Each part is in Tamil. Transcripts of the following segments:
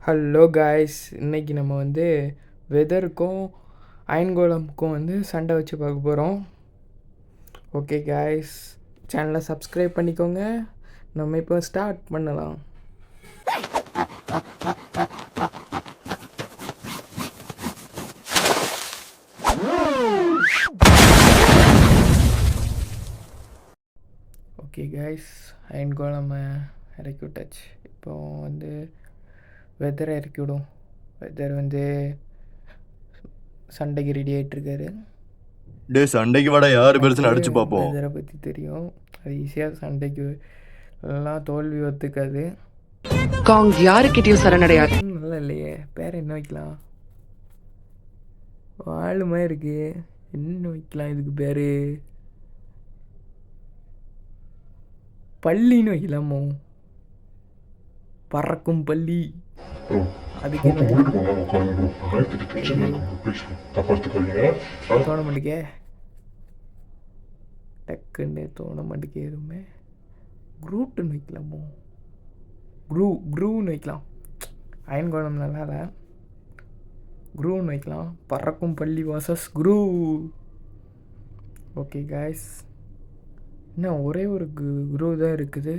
ஹலோ காய்ஸ், இன்றைக்கி நம்ம வந்து வெதருக்கும் அயன்கோளமுக்கும் வந்து சண்டை வச்சு பார்க்க போகிறோம். ஓகே காய்ஸ், சேனலை சப்ஸ்கிரைப் பண்ணிக்கோங்க. நம்ம இப்போ ஸ்டார்ட் பண்ணலாம். ஓகே காய்ஸ், அயன்கோளம் இறக்கி விட்டாச்சு. இப்போ வந்து வெதரை இறக்கி விடும். வெதர் வந்து சண்டைக்கு ரெடி ஆகிட்டுருக்காரு. டே சண்டைக்கு வாடா, யார் பெருசுன்னு அடிச்சு பார்ப்போம். வெதரை பற்றி தெரியும், அது ஈஸியாக சண்டைக்கு எல்லாம் தோல்வி ஒத்துக்காது. காங் யாருக்கிட்டையும் சரணடையாது. நல்லா இல்லையே, பேர் என்ன வைக்கலாம்? வாழுமா இருக்கு, என்ன வைக்கலாம் இதுக்கு பேர்? பள்ளின்னு வைக்கலாமோ? பறக்கும் பள்ளி. அதுக்கு தோண மாட்டேங்க, டக்குன்னு தோண மாட்டேங்க எதுவுமே. குரூட்டுன்னு வைக்கலாமோ? குரூன்னு வைக்கலாம். அயன்கோளம் நல்லா இல்லை, குரூன்னு வைக்கலாம். பறக்கும் பள்ளி வாசஸ் குரூ. ஓகே காய்ஸ், இன்னும் ஒரே ஒரு குரூ தான் இருக்குது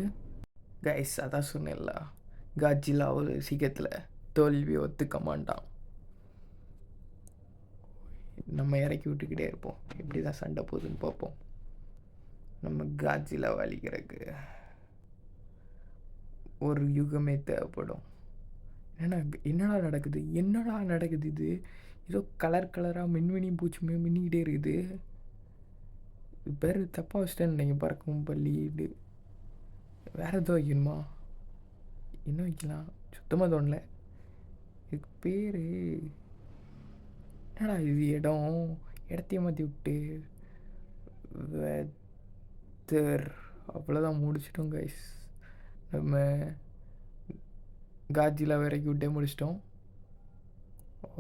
கைஸ். அதான் சொன்னேன்ல, காட்ஜிலா ஒரு சீக்கிரத்தில் தோல்வி ஒத்துக்க மாட்டான். நம்ம இறக்கி விட்டுக்கிட்டே இருப்போம், எப்படி தான் சண்டை போகுதுன்னு பார்ப்போம். நம்ம காட்ஜிலா வலிக்கிறதுக்கு ஒரு யுகமே தேவைப்படும். என்னடா நடக்குது இது? ஏதோ கலராக மின்மினி பூச்சிமே மின்னிக்கிட்டே இருக்குது. பேர் தப்பாக வச்சுட்டேன்னு நீங்கள் பறக்கும் பள்ளி. இது வேறு எதோ வைக்கணுமா? என்ன வைக்கலாம்? சுத்தமாக தோணலை. இதுக்கு பேர் என்னடா இது? இடத்தையும் மாற்றி விட்டு வெதர். அவ்வளோதான், முடிச்சிட்டோம் கைஸ். நம்ம காட்ஜிலா இறக்கி விட்டே முடிச்சிட்டோம்.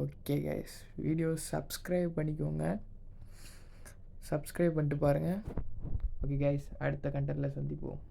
ஓகே கைஸ், வீடியோ சப்ஸ்கிரைப் பண்ணிக்கோங்க. சப்ஸ்கிரைப் பண்ணிட்டு பாருங்கள். ஓகே கைஸ், அடுத்த கண்டென்ட்டில் சந்திப்போம்.